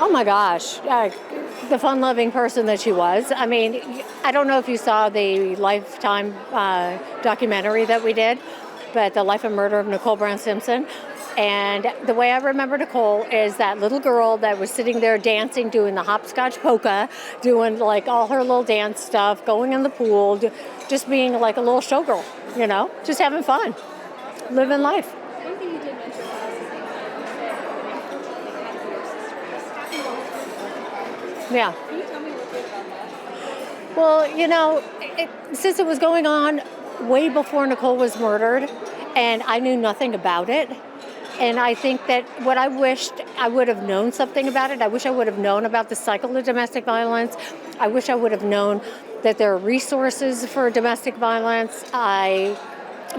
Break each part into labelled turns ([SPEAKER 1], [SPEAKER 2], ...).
[SPEAKER 1] Oh my gosh, the fun-loving person that she was. I mean, I don't know if you saw the Lifetime documentary that we did, but The Life and Murder of Nicole Brown Simpson. And the way I remember Nicole is that little girl that was sitting there dancing, doing the hopscotch polka, doing like all her little dance stuff, going in the pool, just being like a little showgirl, just having fun, living life.
[SPEAKER 2] One thing you did mention was
[SPEAKER 1] Yeah.
[SPEAKER 2] Can you tell me a little bit about that?
[SPEAKER 1] Well, since it was going on way before Nicole was murdered, and I knew nothing about it, and I think that what I wished I would have known something about it. I wish I would have known about the cycle of domestic violence. I wish I would have known that there are resources for domestic violence. I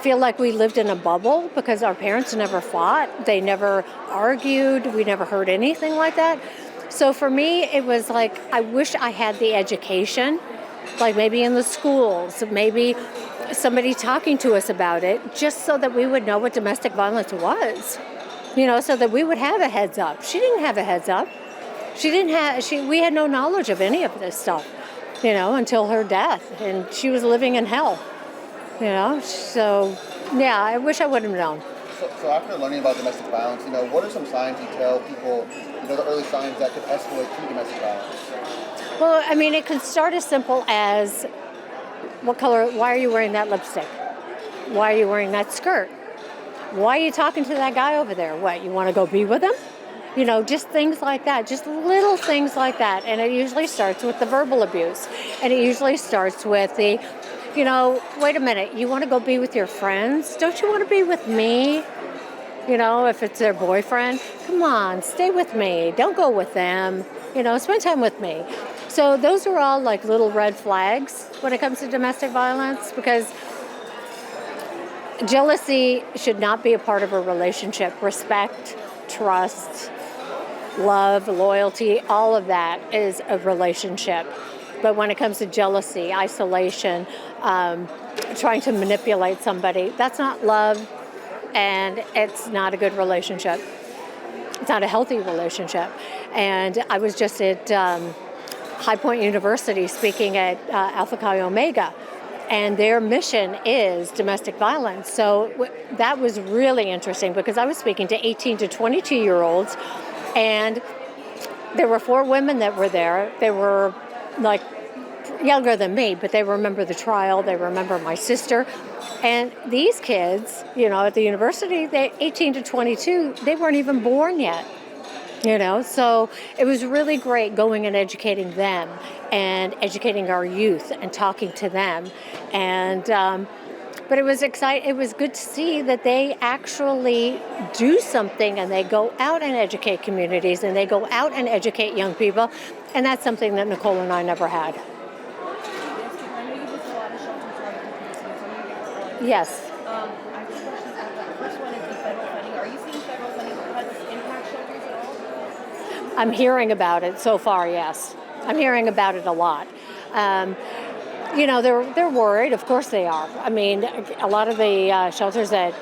[SPEAKER 1] feel like we lived in a bubble because our parents never fought. They never argued. We never heard anything like that. So for me, it was like, I wish I had the education, like maybe in the schools, maybe somebody talking to us about it, just so that we would know what domestic violence was, so that we would have a heads up. She didn't have a heads up. We had no knowledge of any of this stuff, until her death, and she was living in hell, so yeah, I wish I would have known.
[SPEAKER 3] So after learning about domestic violence, what are some signs you tell people, the early signs that could escalate to domestic violence?
[SPEAKER 1] Well, I mean, it could start as simple as, why are you wearing that lipstick? Why are you wearing that skirt? Why are you talking to that guy over there? What, you want to go be with him? Just things like that, just little things like that. And it usually starts with the verbal abuse. And it usually starts with the, wait a minute, you want to go be with your friends? Don't you want to be with me? If it's their boyfriend, come on, stay with me. Don't go with them. Spend time with me. So those are all like little red flags when it comes to domestic violence, because jealousy should not be a part of a relationship. Respect, trust, love, loyalty, all of that is a relationship. But when it comes to jealousy, isolation, trying to manipulate somebody, that's not love, and it's not a good relationship. It's not a healthy relationship. And I was just at High Point University speaking at Alpha Chi Omega, and their mission is domestic violence. So that was really interesting, because I was speaking to 18 to 22-year-olds, and there were 4 women that were there. They were like younger than me, but they remember the trial. They remember my sister. And these kids, at the university, they 18 to 22, they weren't even born yet. So it was really great going and educating them and educating our youth and talking to them. And but it was exciting. It was good to see that they actually do something, and they go out and educate communities, and they go out and educate young people. And that's something that Nicole and I never had. Yes.
[SPEAKER 2] I have two questions. The first one is the federal funding. Are you seeing federal funding impact shelters at all?
[SPEAKER 1] I'm hearing about it so far, yes. I'm hearing about it a lot. They're worried. Of course they are. I mean, a lot of the shelters that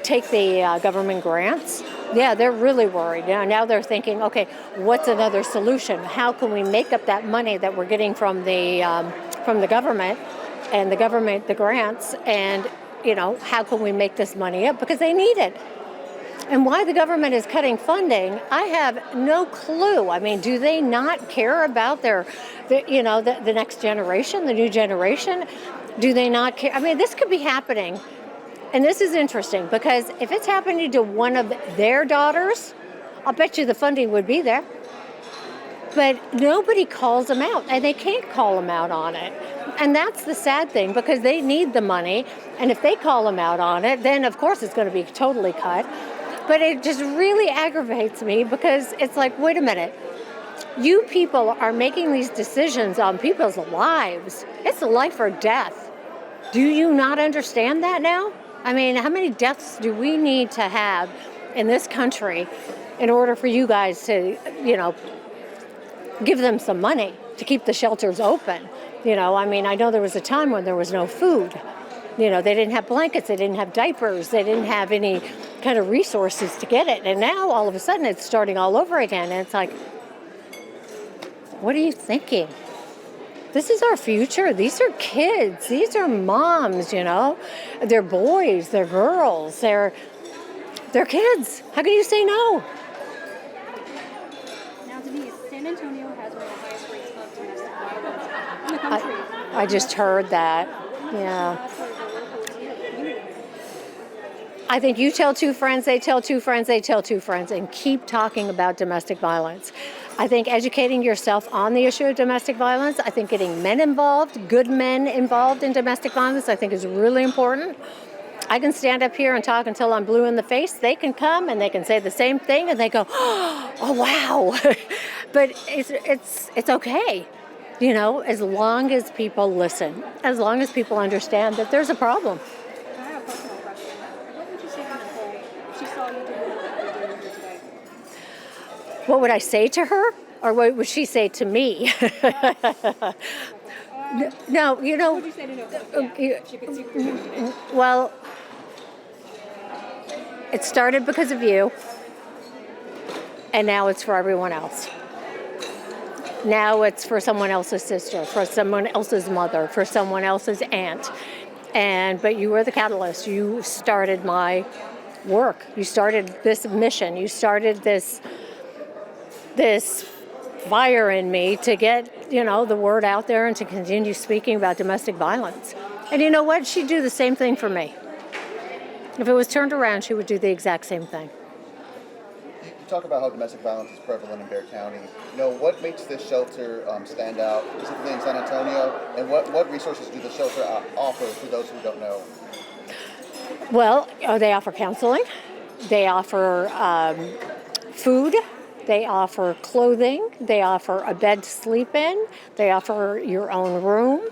[SPEAKER 1] take the government grants, yeah, they're really worried. Now they're thinking, okay, what's another solution? How can we make up that money that we're getting from the government and the grants, and how can we make this money up? Because they need it. And why the government is cutting funding, I have no clue. I mean, do they not care about the next generation, the new generation? Do they not care? I mean, this could be happening. And this is interesting, because if it's happening to one of their daughters, I'll bet you the funding would be there. But nobody calls them out, and they can't call them out on it. And that's the sad thing, because they need the money. And if they call them out on it, then of course it's going to be totally cut. But it just really aggravates me, because it's like, wait a minute. You people are making these decisions on people's lives. It's life or death. Do you not understand that now? I mean, how many deaths do we need to have in this country in order for you guys to, give them some money to keep the shelters open? I mean, I know there was a time when there was no food. They didn't have blankets, they didn't have diapers, they didn't have any kind of resources to get it. And now all of a sudden it's starting all over again. And it's like, What are you thinking? This is our future. These are kids. These are moms, you know. They're boys, they're girls, they're kids. How can you say no?
[SPEAKER 2] Now, Denise, San Antonio has one of the highest rates of domestic violence in the country.
[SPEAKER 1] I just heard that. Yeah.
[SPEAKER 2] That's sort of a local to your community.
[SPEAKER 1] I think you tell two friends, they tell two friends, they tell two friends, and keep talking about domestic violence. I think educating yourself on the issue of domestic violence, I think getting men involved, good men involved in domestic violence, I think is really important. I can stand up here and talk until I'm blue in the face. They can come and they can say the same thing and they go, oh, wow. But it's okay, you know, as long as people listen, as long as people understand that there's a problem.
[SPEAKER 2] I have a personal question. What would you say to Nicole if she saw you doing what you're doing here today?
[SPEAKER 1] What would I say to her? Or what would she say to me? No, you know.
[SPEAKER 2] What would you say to Nicole? Yeah, if she could see what you're doing today.
[SPEAKER 1] Well, it started because of you, and now it's for everyone else. Now it's for someone else's sister, for someone else's mother, for someone else's aunt. But you were the catalyst. You started my work. You started this mission. You started this fire in me to get, you know, the word out there and to continue speaking about domestic violence. And you know what? She'd do the same thing for me. If it was turned around, she would do the exact same thing.
[SPEAKER 3] You talk about how domestic violence is prevalent in Bexar County. You know, what makes this shelter stand out, specifically in San Antonio, and what resources do the shelter offer for those who don't know?
[SPEAKER 1] Well, they offer counseling. They offer food. They offer clothing. They offer a bed to sleep in. They offer your own room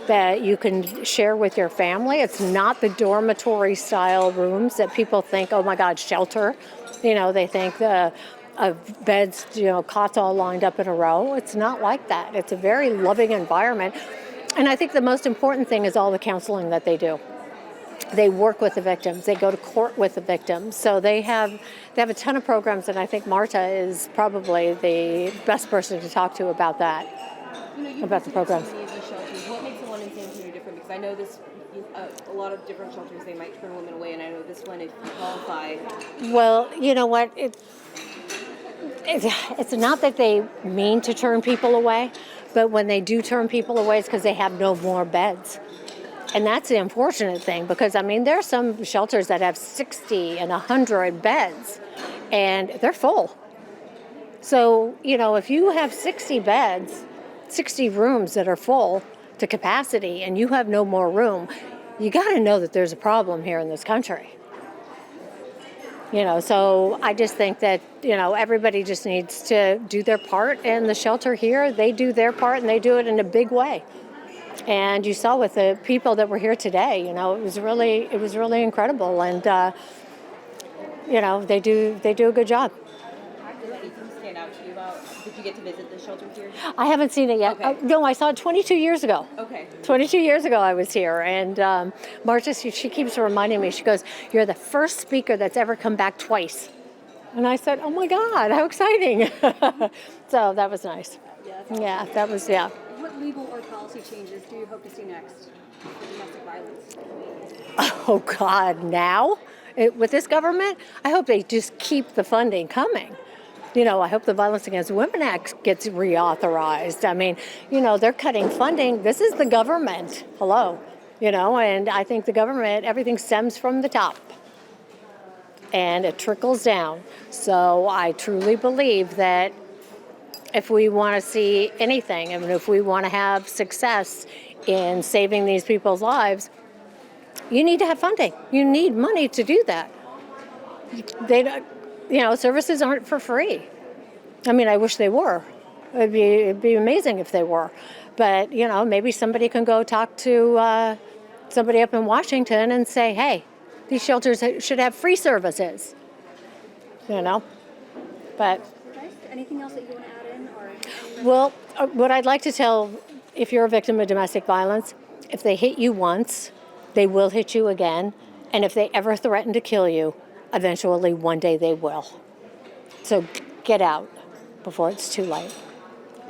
[SPEAKER 1] that you can share with your family. It's not the dormitory style rooms that people think, oh my God, shelter. You know, they think of beds, you know, cots all lined up in a row. It's not like that. It's a very loving environment. And I think the most important thing is all the counseling that they do. They work with the victims. They go to court with the victims. So they have a ton of programs, and I think Marta is probably the best person to talk to about that.
[SPEAKER 2] You know, you've
[SPEAKER 1] About the programs.
[SPEAKER 2] visited so many of these shelters. What makes the one in San Antonio different? Because I know this, a lot of different shelters, they might turn women away, and I know this one, if you qualify.
[SPEAKER 1] Well, you know what? It's not that they mean to turn people away, but when they do turn people away, it's because they have no more beds. And that's the unfortunate thing, because, I mean, there are some shelters that have 60 and 100 beds, and they're full. So, you know, if you have 60 beds, 60 rooms that are full to capacity, and you have no more room, you got to know that there's a problem here in this country. You know, so I just think that, you know, everybody just needs to do their part, and the shelter here, they do their part, and they do it in a big way. And you saw with the people that were here today, you know, it was really incredible, and you know, they do a good job.
[SPEAKER 2] Did anything stand out to you about? Did you get to visit the shelter here?
[SPEAKER 1] I haven't seen it yet.
[SPEAKER 2] Okay.
[SPEAKER 1] No, I saw it 22 years ago.
[SPEAKER 2] Okay.
[SPEAKER 1] 22 years ago I was here, and Marta, she keeps reminding me, she goes, you're the first speaker that's ever come back twice. And I said, oh my God, how exciting. So that was nice. Yeah, that was, yeah.
[SPEAKER 2] What legal or policy changes do you hope to see next for domestic violence?
[SPEAKER 1] Oh God, now? With this government, I hope they just keep the funding coming. You know, I hope the Violence Against Women Act gets reauthorized. I mean, you know, they're cutting funding. This is the government. Hello. You know, and I think the government, everything stems from the top. And it trickles down. So I truly believe that if we want to see anything, and if we want to have success in saving these people's lives, you need to have funding. You need money to do that. They don't, you know, services aren't for free. I mean, I wish they were. It'd be amazing if they were. But, you know, maybe somebody can go talk to somebody up in Washington and say, hey, these shelters should have free services. You know, but.
[SPEAKER 2] Anything else that you want to add in?
[SPEAKER 1] Well, what I'd like to tell, if you're a victim of domestic violence, if they hit you once, they will hit you again. And if they ever threaten to kill you, eventually one day they will. So get out before it's too late.